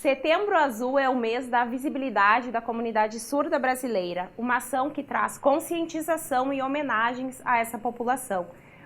Setembro Azul é o mês da visibilidade da comunidade surda brasileira, uma ação que traz conscientização e homenagens a essa população.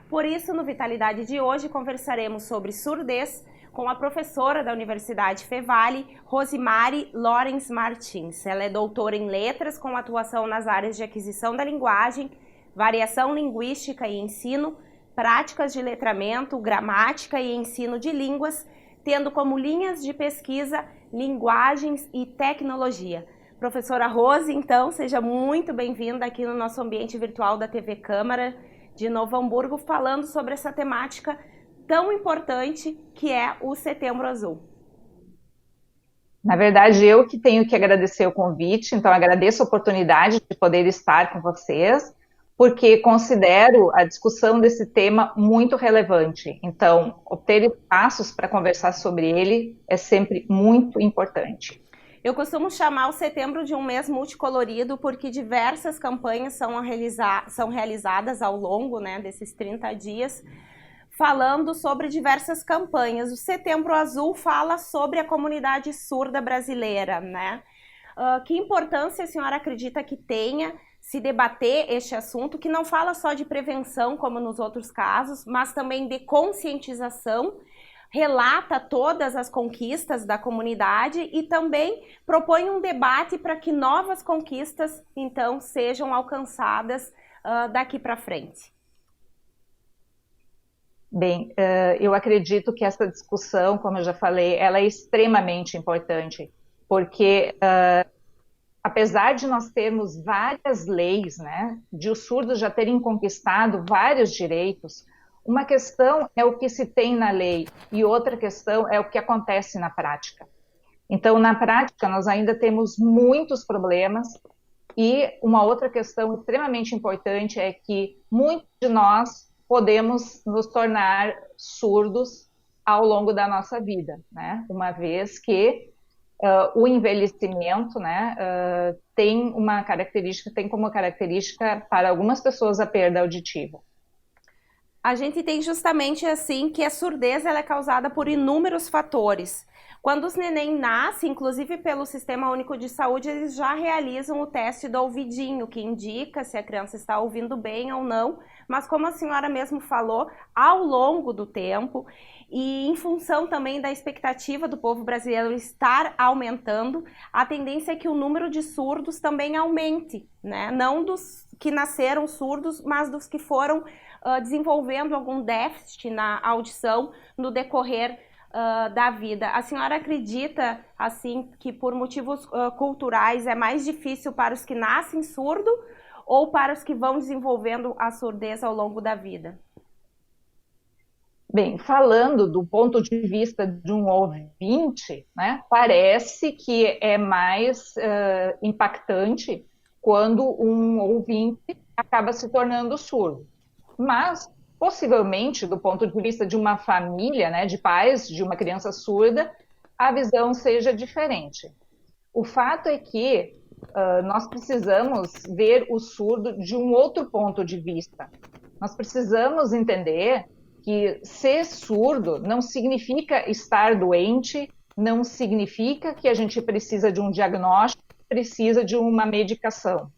Por isso, no Vitalidade de hoje, conversaremos sobre surdez com a professora da Universidade Fevale, Rosimari Lorenz Martins. Ela é doutora em letras com atuação nas áreas de aquisição da linguagem, variação linguística e ensino, práticas de letramento, gramática e ensino de línguas, tendo como linhas de pesquisa linguagens e tecnologia. Professora Rose, então, seja muito bem-vinda aqui no nosso ambiente virtual da TV Câmara de Novo Hamburgo, falando sobre essa temática tão importante que é o Setembro Azul. Na verdade, eu que tenho que agradecer o convite, então agradeço a oportunidade de poder estar com vocês, porque considero a discussão desse tema muito relevante. Então, obter espaços para conversar sobre ele é sempre muito importante. Eu costumo chamar o setembro de um mês multicolorido porque diversas campanhas são realizadas ao longo, desses 30 dias, falando sobre diversas campanhas. O Setembro Azul fala sobre a comunidade surda brasileira, que importância a senhora acredita que tenha se debater este assunto, que não fala só de prevenção, como nos outros casos, mas também de conscientização, relata todas as conquistas da comunidade e também propõe um debate para que novas conquistas, então, sejam alcançadas daqui para frente? Bem, eu acredito que essa discussão, como eu já falei, ela é extremamente importante, porque apesar de nós termos várias leis, de os surdos já terem conquistado vários direitos, uma questão é o que se tem na lei e outra questão é o que acontece na prática. Então, na prática, nós ainda temos muitos problemas e uma outra questão extremamente importante é que muitos de nós podemos nos tornar surdos ao longo da nossa vida, uma vez que o envelhecimento tem como característica para algumas pessoas a perda auditiva. A gente tem justamente assim que a surdez ela é causada por inúmeros fatores. Quando os neném nascem, inclusive pelo Sistema Único de Saúde, eles já realizam o teste do ouvidinho, que indica se a criança está ouvindo bem ou não, mas como a senhora mesmo falou, ao longo do tempo, e em função também da expectativa do povo brasileiro estar aumentando, a tendência é que o número de surdos também aumente, não dos que nasceram surdos, mas dos que foram desenvolvendo algum déficit na audição no decorrer da vida. A senhora acredita, assim, que por motivos culturais é mais difícil para os que nascem surdo ou para os que vão desenvolvendo a surdez ao longo da vida? Bem, falando do ponto de vista de um ouvinte, parece que é mais impactante quando um ouvinte acaba se tornando surdo. Mas, possivelmente, do ponto de vista de uma família, de pais de uma criança surda, a visão seja diferente. O fato é que nós precisamos ver o surdo de um outro ponto de vista. Nós precisamos entender que ser surdo não significa estar doente, não significa que a gente precisa de um diagnóstico, precisa de uma medicação.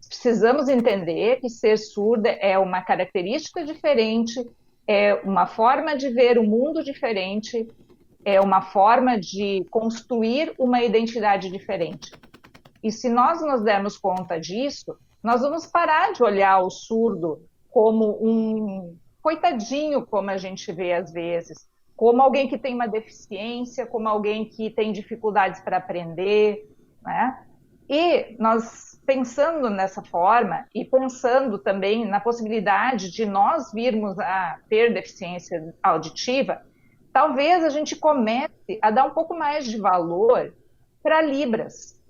Precisamos entender que ser surda é uma característica diferente, é uma forma de ver o mundo diferente, é uma forma de construir uma identidade diferente. E se nós nos dermos conta disso, nós vamos parar de olhar o surdo como um coitadinho, como a gente vê às vezes, como alguém que tem uma deficiência, como alguém que tem dificuldades para aprender, E nós, pensando nessa forma e pensando também na possibilidade de nós virmos a ter deficiência auditiva, talvez a gente comece a dar um pouco mais de valor para Libras,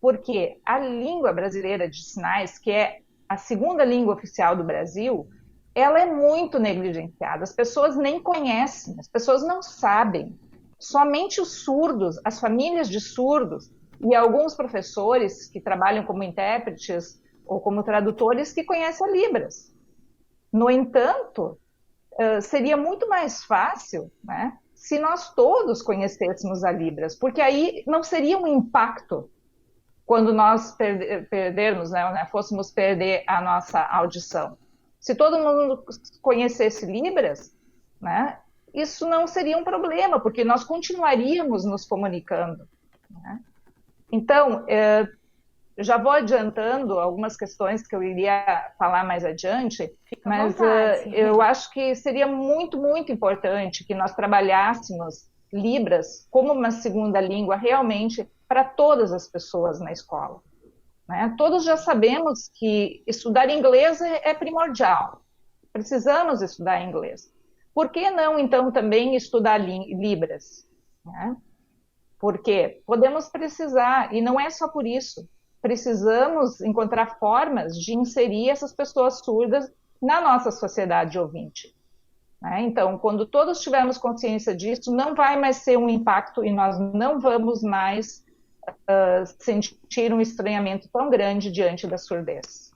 porque a língua brasileira de sinais, que é a segunda língua oficial do Brasil, ela é muito negligenciada, as pessoas nem conhecem, as pessoas não sabem. Somente os surdos, as famílias de surdos, e alguns professores que trabalham como intérpretes ou como tradutores que conhecem a Libras. No entanto, seria muito mais fácil se nós todos conhecêssemos a Libras, porque aí não seria um impacto quando nós perdermos, né, fôssemos perder a nossa audição. Se todo mundo conhecesse Libras, né, isso não seria um problema, porque nós continuaríamos nos comunicando, né? Então, já vou adiantando algumas questões que eu iria falar mais adiante, mas eu acho que seria muito, muito importante que nós trabalhássemos Libras como uma segunda língua realmente para todas as pessoas na escola, né? Todos já sabemos que estudar inglês é primordial, precisamos estudar inglês. Por que não, então, também estudar Libras, né? Porque podemos precisar, e não é só por isso, precisamos encontrar formas de inserir essas pessoas surdas na nossa sociedade ouvinte, né? Então, quando todos tivermos consciência disso, não vai mais ser um impacto e nós não vamos mais sentir um estranhamento tão grande diante da surdez.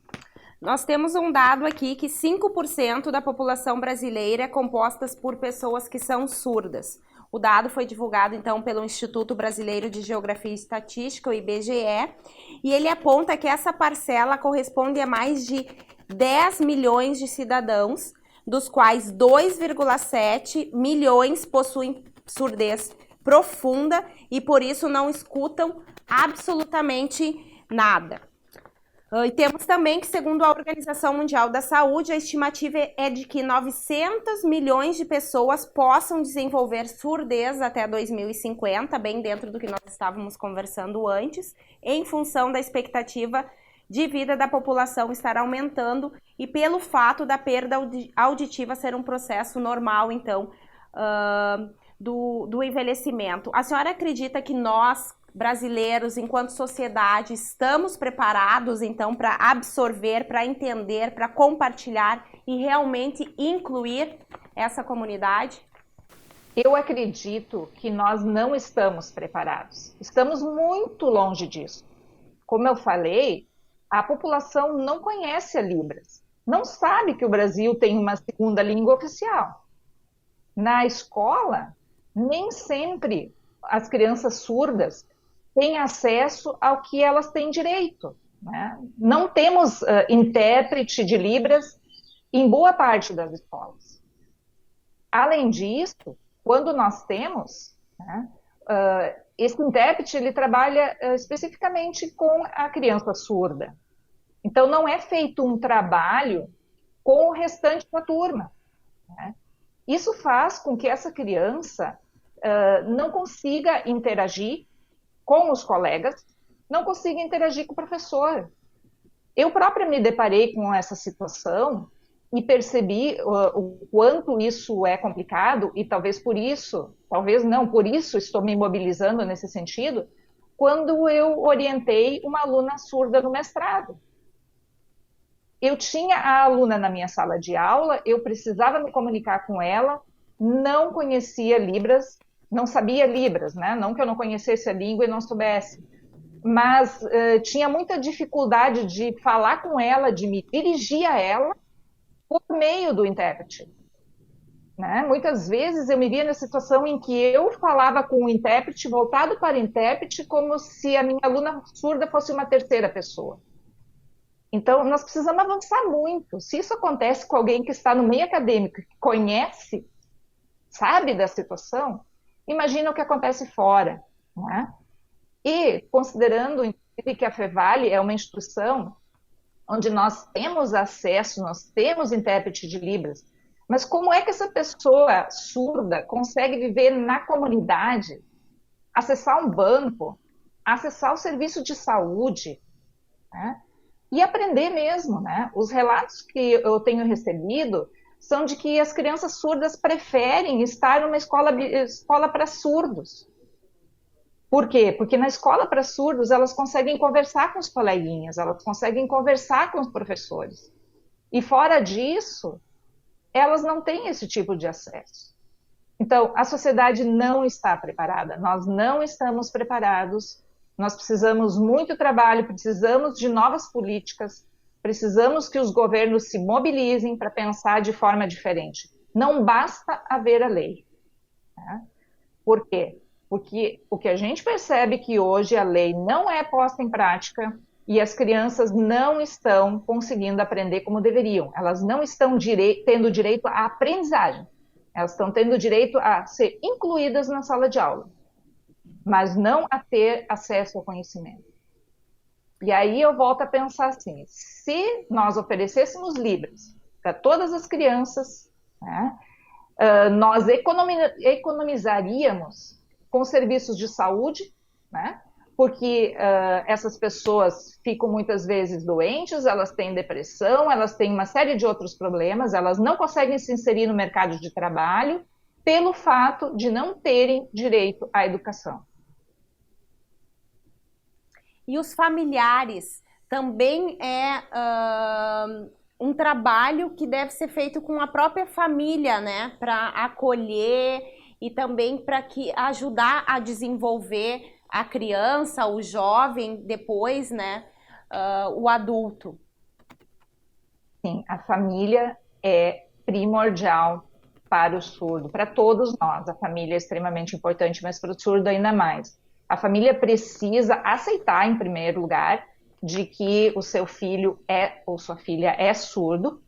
Nós temos um dado aqui que 5% da população brasileira é composta por pessoas que são surdas. O dado foi divulgado, então, pelo Instituto Brasileiro de Geografia e Estatística, o IBGE, e ele aponta que essa parcela corresponde a mais de 10 milhões de cidadãos, dos quais 2,7 milhões possuem surdez profunda e, por isso, não escutam absolutamente nada. E temos também que, segundo a Organização Mundial da Saúde, a estimativa é de que 900 milhões de pessoas possam desenvolver surdez até 2050, bem dentro do que nós estávamos conversando antes, em função da expectativa de vida da população estar aumentando e pelo fato da perda auditiva ser um processo normal, então, do envelhecimento. A senhora acredita que nós, brasileiros, enquanto sociedade, estamos preparados, então, para absorver, para entender, para compartilhar e realmente incluir essa comunidade? Eu acredito que nós não estamos preparados. Estamos muito longe disso. Como eu falei, a população não conhece a Libras, não sabe que o Brasil tem uma segunda língua oficial. Na escola, nem sempre as crianças surdas têm acesso ao que elas têm direito, né? Não temos intérprete de Libras em boa parte das escolas. Além disso, quando nós temos, né, esse intérprete ele trabalha especificamente com a criança surda. Então, não é feito um trabalho com o restante da turma, né? Isso faz com que essa criança não consiga interagir com os colegas, não consiga interagir com o professor. Eu própria me deparei com essa situação e percebi o quanto isso é complicado e talvez por isso estou me mobilizando nesse sentido, quando eu orientei uma aluna surda no mestrado. Eu tinha a aluna na minha sala de aula, eu precisava me comunicar com ela, não conhecia Libras, não sabia Libras, né? Não que eu não conhecesse a língua e não soubesse, mas tinha muita dificuldade de falar com ela, de me dirigir a ela por meio do intérprete, né? Muitas vezes eu me via na situação em que eu falava com o intérprete, voltado para o intérprete, como se a minha aluna surda fosse uma terceira pessoa. Então, nós precisamos avançar muito. Se isso acontece com alguém que está no meio acadêmico, que conhece, sabe da situação, imagina o que acontece fora, né? E, considerando, inclusive, que a Fevale é uma instituição onde nós temos acesso, nós temos intérprete de Libras, mas como é que essa pessoa surda consegue viver na comunidade, acessar um banco, acessar o serviço de saúde, né? E aprender mesmo, né? Os relatos que eu tenho recebido são de que as crianças surdas preferem estar numa escola para surdos. Por quê? Porque na escola para surdos elas conseguem conversar com os coleguinhas, elas conseguem conversar com os professores. E fora disso, elas não têm esse tipo de acesso. Então, a sociedade não está preparada, nós não estamos preparados. Nós precisamos muito trabalho, precisamos de novas políticas, precisamos que os governos se mobilizem para pensar de forma diferente. Não basta haver a lei, né? Por quê? Porque o que a gente percebe é que hoje a lei não é posta em prática e as crianças não estão conseguindo aprender como deveriam. Elas não estão tendo direito à aprendizagem. Elas estão tendo direito a ser incluídas na sala de aula, mas não a ter acesso ao conhecimento. E aí eu volto a pensar assim, se nós oferecêssemos Libras para todas as crianças, né, nós economizaríamos com serviços de saúde, né, porque essas pessoas ficam muitas vezes doentes, elas têm depressão, elas têm uma série de outros problemas, elas não conseguem se inserir no mercado de trabalho pelo fato de não terem direito à educação. E os familiares também é um trabalho que deve ser feito com a própria família, né? Para acolher e também para ajudar a desenvolver a criança, o jovem, depois, né? O adulto. Sim, a família é primordial para o surdo, para todos nós. A família é extremamente importante, mas para o surdo ainda mais. A família precisa aceitar, em primeiro lugar, de que o seu filho ou sua filha é surdo,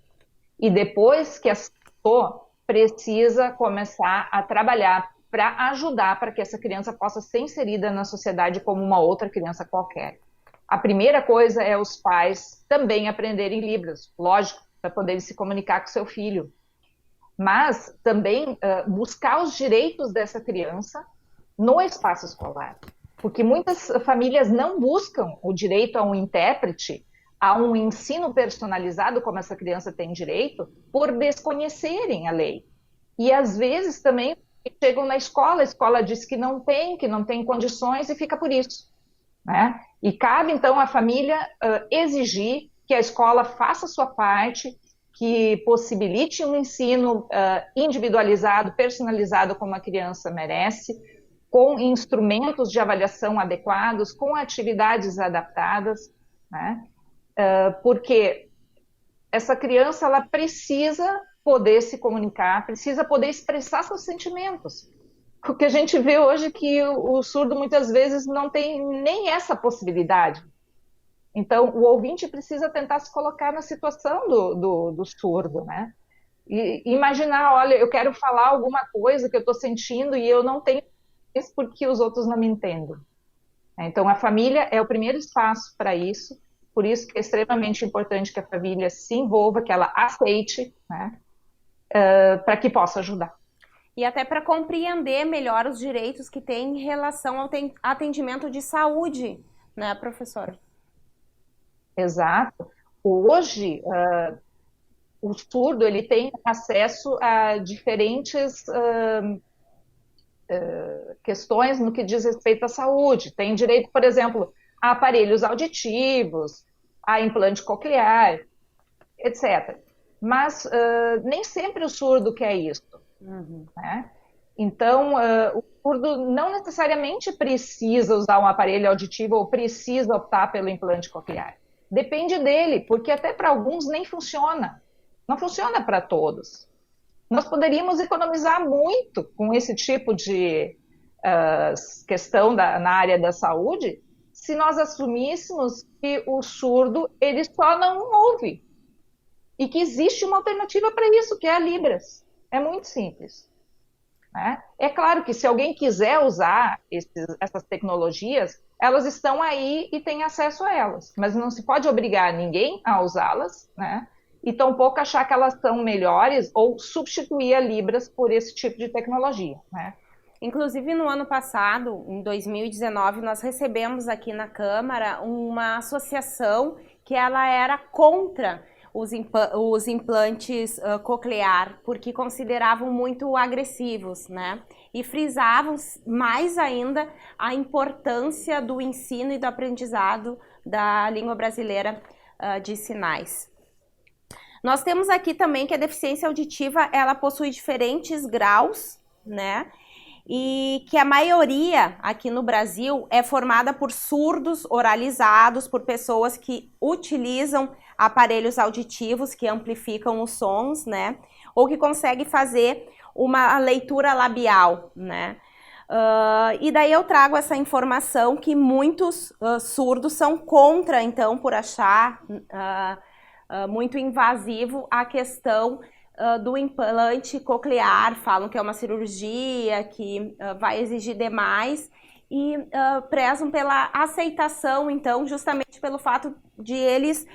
e depois que aceitou, precisa começar a trabalhar para ajudar para que essa criança possa ser inserida na sociedade como uma outra criança qualquer. A primeira coisa é os pais também aprenderem Libras, lógico, para poderem se comunicar com seu filho. Mas também buscar os direitos dessa criança no espaço escolar. Porque muitas famílias não buscam o direito a um intérprete, a um ensino personalizado, como essa criança tem direito, por desconhecerem a lei. E às vezes também chegam na escola, a escola diz que não tem condições e fica por isso, né? E cabe então à família exigir que a escola faça a sua parte, que possibilite um ensino individualizado, personalizado como a criança merece, com instrumentos de avaliação adequados, com atividades adaptadas, né? Porque essa criança ela precisa poder se comunicar, precisa poder expressar seus sentimentos. O que a gente vê hoje é que o surdo muitas vezes não tem nem essa possibilidade. Então, o ouvinte precisa tentar se colocar na situação do surdo, né? E imaginar, olha, eu quero falar alguma coisa que eu estou sentindo e eu não tenho isso porque os outros não me entendem. Então, a família é o primeiro espaço para isso, por isso que é extremamente importante que a família se envolva, que ela aceite, né? Para que possa ajudar. E até para compreender melhor os direitos que tem em relação ao atendimento de saúde, né, professora? Exato. Hoje, o surdo ele tem acesso a diferentes questões no que diz respeito à saúde. Tem direito, por exemplo, a aparelhos auditivos, a implante coclear, etc. Mas nem sempre o surdo quer isso. Né? Então, o surdo não necessariamente precisa usar um aparelho auditivo ou precisa optar pelo implante coclear. Depende dele, porque até para alguns nem funciona. Não funciona para todos. Nós poderíamos economizar muito com esse tipo de questão na área da saúde se nós assumíssemos que o surdo ele só não ouve e que existe uma alternativa para isso, que é a Libras. É muito simples. Né? É claro que se alguém quiser usar essas tecnologias, elas estão aí e têm acesso a elas, mas não se pode obrigar ninguém a usá-las, né? E tampouco achar que elas são melhores ou substituir a Libras por esse tipo de tecnologia, né? Inclusive, no ano passado, em 2019, nós recebemos aqui na Câmara uma associação que ela era contra os implantes coclear, porque consideravam muito agressivos, né? E frisavam mais ainda a importância do ensino e do aprendizado da língua brasileira de sinais. Nós temos aqui também que a deficiência auditiva, ela possui diferentes graus, né? E que a maioria aqui no Brasil é formada por surdos oralizados, por pessoas que utilizam aparelhos auditivos que amplificam os sons, né? Ou que conseguem fazer uma leitura labial, né? E daí eu trago essa informação que muitos surdos são contra, então, por achar muito invasivo a questão do implante coclear, falam que é uma cirurgia que vai exigir demais e prezam pela aceitação, então, justamente pelo fato de eles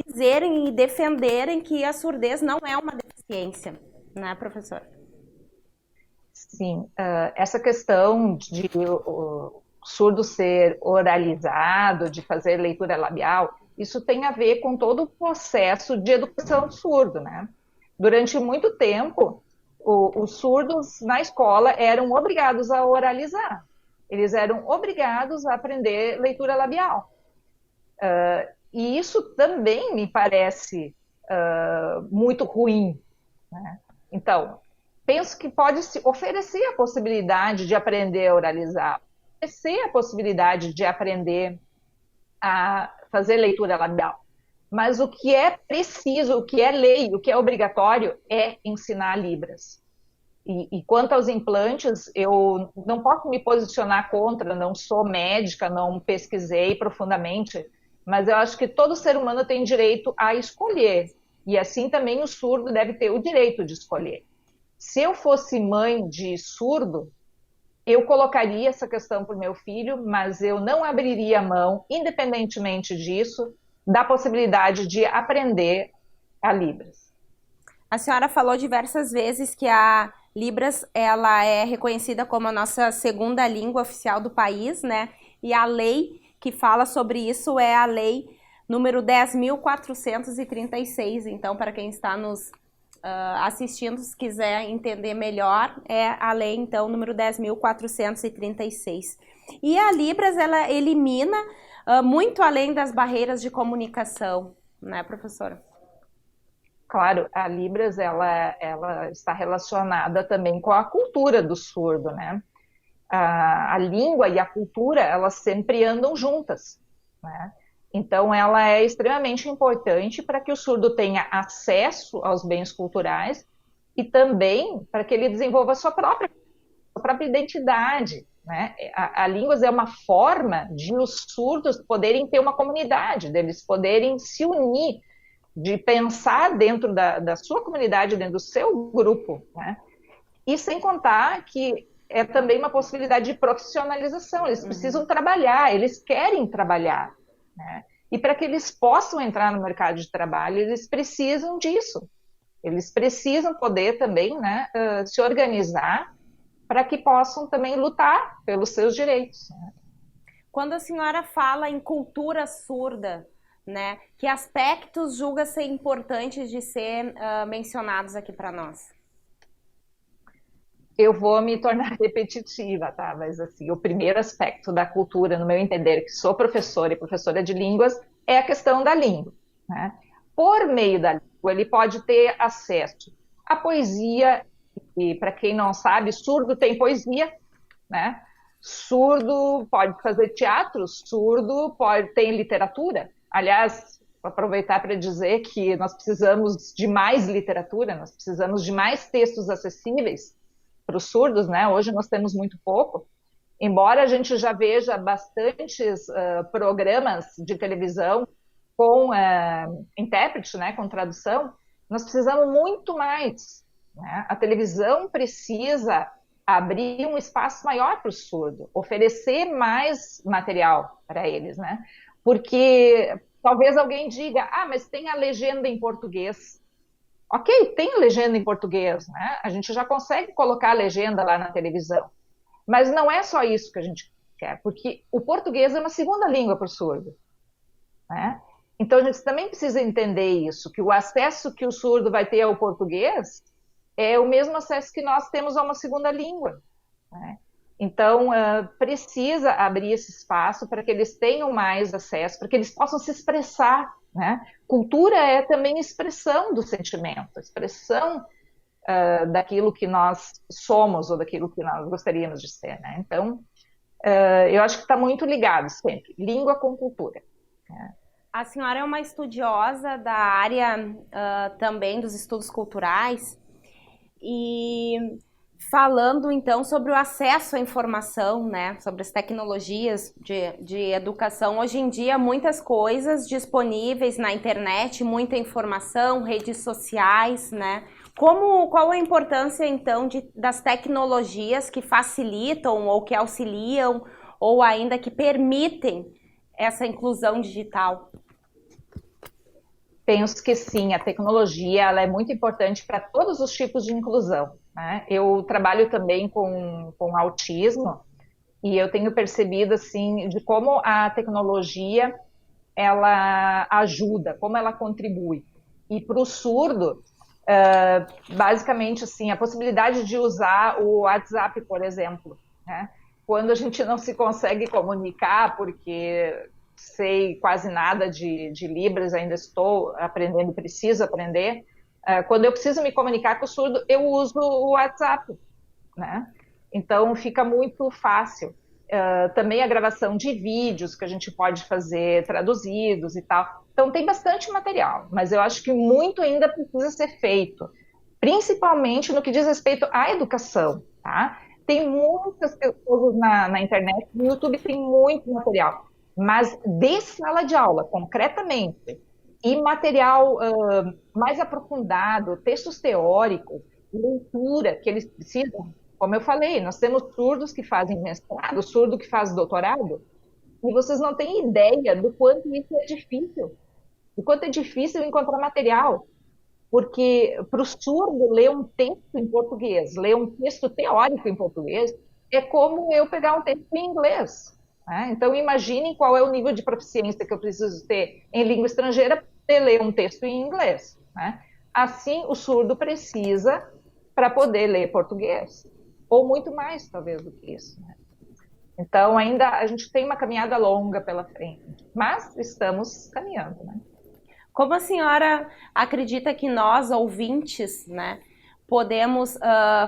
dizerem e defenderem que a surdez não é uma deficiência, né, professora? Sim, essa questão de o surdo ser oralizado, de fazer leitura labial, isso tem a ver com todo o processo de educação do surdo, né? Durante muito tempo, os surdos na escola eram obrigados a oralizar, eles eram obrigados a aprender leitura labial. E isso também me parece muito ruim, né? Então, penso que pode se oferecer a possibilidade de aprender a oralizar, oferecer a possibilidade de aprender a fazer leitura labial. Mas o que é preciso, o que é lei, o que é obrigatório é ensinar Libras. E quanto aos implantes, eu não posso me posicionar contra, não sou médica, não pesquisei profundamente, mas eu acho que todo ser humano tem direito a escolher. E assim também o surdo deve ter o direito de escolher. Se eu fosse mãe de surdo, eu colocaria essa questão para o meu filho, mas eu não abriria mão, independentemente disso, da possibilidade de aprender a Libras. A senhora falou diversas vezes que a Libras ela é reconhecida como a nossa segunda língua oficial do país, né? E a lei que fala sobre isso é a lei número 10.436. Então, para quem está nos assistindo, se quiser entender melhor, é a lei, então, número 10.436. E a Libras, ela elimina muito além das barreiras de comunicação, né, professora? Claro, a Libras, ela está relacionada também com a cultura do surdo, né? A língua e a cultura, elas sempre andam juntas, né? Então, ela é extremamente importante para que o surdo tenha acesso aos bens culturais e também para que ele desenvolva a sua própria identidade, né? A Línguas é uma forma de os surdos poderem ter uma comunidade, deles poderem se unir, de pensar dentro da sua comunidade, dentro do seu grupo, né? E sem contar que é também uma possibilidade de profissionalização, eles precisam trabalhar, eles querem trabalhar, né? E para que eles possam entrar no mercado de trabalho, eles precisam disso. Eles precisam poder também, né, se organizar para que possam também lutar pelos seus direitos, né? Quando a senhora fala em cultura surda, né, que aspectos julga ser importantes de ser mencionados aqui para nós? Eu vou me tornar repetitiva, tá? Mas assim, o primeiro aspecto da cultura, no meu entender, que sou professora e professora de línguas, é a questão da língua, né? Por meio da língua, ele pode ter acesso à poesia, e para quem não sabe, surdo tem poesia, né? Surdo pode fazer teatro, surdo pode ter literatura. Aliás, vou aproveitar para dizer que nós precisamos de mais literatura, nós precisamos de mais textos acessíveis para os surdos, né? Hoje nós temos muito pouco. Embora a gente já veja bastantes programas de televisão com intérprete, né, com tradução, nós precisamos muito mais, né? A televisão precisa abrir um espaço maior para o surdo, oferecer mais material para eles, né? Porque talvez alguém diga, mas tem a legenda em português. Ok, tem legenda em português, né? A gente já consegue colocar a legenda lá na televisão. Mas não é só isso que a gente quer, porque o português é uma segunda língua para o surdo, né? Então a gente também precisa entender isso, que o acesso que o surdo vai ter ao português é o mesmo acesso que nós temos a uma segunda língua, né? Então, precisa abrir esse espaço para que eles tenham mais acesso, para que eles possam se expressar, né? Cultura é também expressão do sentimento, expressão daquilo que nós somos ou daquilo que nós gostaríamos de ser, né? Então, eu acho que está muito ligado sempre, língua com cultura, né? A senhora é uma estudiosa da área também dos estudos culturais e Falando então sobre o acesso à informação, né, sobre as tecnologias de educação, hoje em dia muitas coisas disponíveis na internet, muita informação, redes sociais, né? Qual a importância então das tecnologias que facilitam ou que auxiliam ou ainda que permitem essa inclusão digital? Penso que sim, a tecnologia ela é muito importante para todos os tipos de inclusão, né? Eu trabalho também com autismo e eu tenho percebido assim de como a tecnologia ela ajuda, como ela contribui. E para o surdo, basicamente assim, a possibilidade de usar o WhatsApp, por exemplo, né? Quando a gente não se consegue comunicar, porque sei quase nada de Libras, ainda estou aprendendo, preciso aprender. Quando eu preciso me comunicar com o surdo, eu uso o WhatsApp, né? Então fica muito fácil. Também a gravação de vídeos que a gente pode fazer traduzidos e tal. Então tem bastante material, mas eu acho que muito ainda precisa ser feito, principalmente no que diz respeito à educação, tá? Tem muitas coisas na internet, no YouTube tem muito material, mas de sala de aula, concretamente, e material mais aprofundado, textos teóricos, leitura que eles precisam. Como eu falei, nós temos surdos que fazem mestrado, surdo que faz doutorado, e vocês não têm ideia do quanto isso é difícil, do quanto é difícil encontrar material. Porque para o surdo ler um texto em português, ler um texto teórico em português, é como eu pegar um texto em inglês, né? Então imaginem qual é o nível de proficiência que eu preciso ter em língua estrangeira para ler um texto em inglês, né? Assim, o surdo precisa para poder ler português, ou muito mais, talvez, do que isso, né? Então, ainda a gente tem uma caminhada longa pela frente, mas estamos caminhando, né? Como a senhora acredita que nós, ouvintes, né, podemos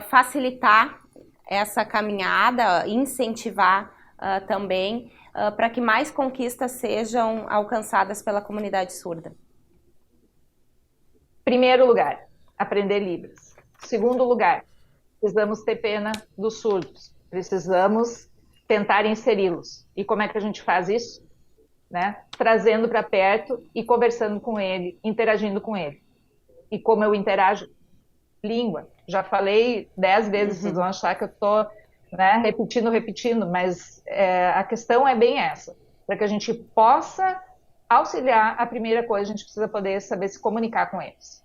facilitar essa caminhada, incentivar também para que mais conquistas sejam alcançadas pela comunidade surda? Primeiro lugar, aprender Libras. Segundo lugar, precisamos ter pena dos surdos. Precisamos tentar inseri-los. E como é que a gente faz isso? Né? Trazendo para perto e conversando com ele, interagindo com ele. E como eu interajo? Língua. Já falei 10 vezes, vocês vão achar que eu estou, né, repetindo, mas a questão é bem essa. Para que a gente possa auxiliar, a primeira coisa, a gente precisa poder saber se comunicar com eles.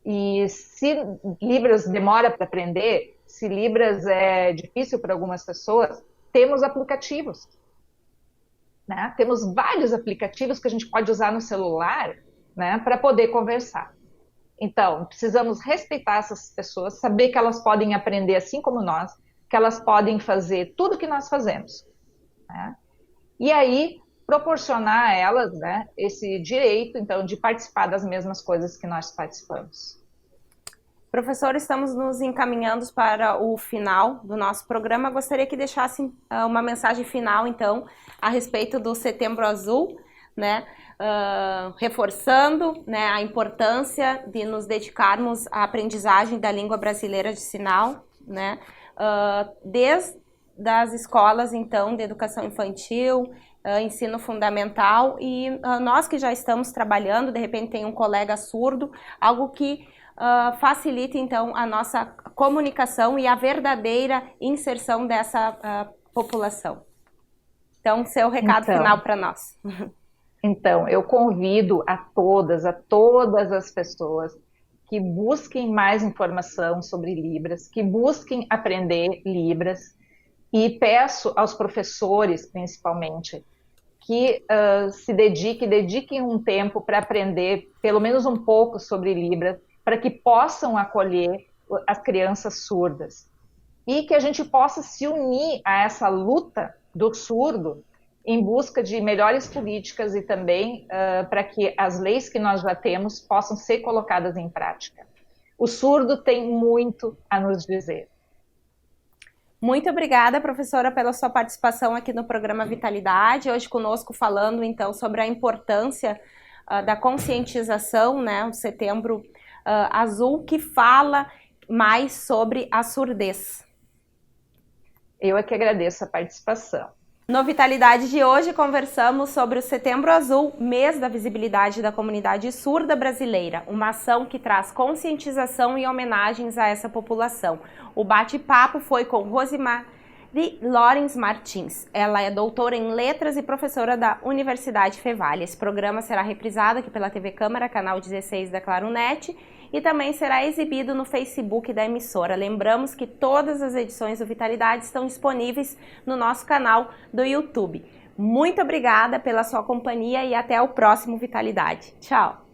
E se Libras demora para aprender, se Libras é difícil para algumas pessoas, temos aplicativos. Né? Temos vários aplicativos que a gente pode usar no celular, né, para poder conversar. Então, precisamos respeitar essas pessoas, saber que elas podem aprender assim como nós, que elas podem fazer tudo que nós fazemos. Né? E aí, proporcionar a elas, né, esse direito, então, de participar das mesmas coisas que nós participamos. Professor, estamos nos encaminhando para o final do nosso programa. Gostaria que deixasse uma mensagem final, então, a respeito do Setembro Azul, né? Reforçando, né, a importância de nos dedicarmos à aprendizagem da língua brasileira de sinal, né? Desde as escolas, então, de educação infantil, ensino fundamental, e nós que já estamos trabalhando, de repente tem um colega surdo, algo que facilite, então, a nossa comunicação e a verdadeira inserção dessa população. Então, seu recado final para nós. Então, eu convido a todas as pessoas que busquem mais informação sobre Libras, que busquem aprender Libras, e peço aos professores, principalmente, que dediquem um tempo para aprender pelo menos um pouco sobre Libras, para que possam acolher as crianças surdas. E que a gente possa se unir a essa luta do surdo em busca de melhores políticas e também para que as leis que nós já temos possam ser colocadas em prática. O surdo tem muito a nos dizer. Muito obrigada, professora, pela sua participação aqui no programa Vitalidade, hoje conosco falando, então, sobre a importância da conscientização, né, o Setembro Azul, que fala mais sobre a surdez. Eu é que agradeço a participação. No Vitalidade de hoje, conversamos sobre o Setembro Azul, mês da visibilidade da comunidade surda brasileira, uma ação que traz conscientização e homenagens a essa população. O bate-papo foi com Rosimari Lorenz Martins. Ela é doutora em letras e professora da Universidade Fevale. Esse programa será reprisado aqui pela TV Câmara, canal 16 da Claronet, e também será exibido no Facebook da emissora. Lembramos que todas as edições do Vitalidade estão disponíveis no nosso canal do YouTube. Muito obrigada pela sua companhia e até o próximo Vitalidade. Tchau!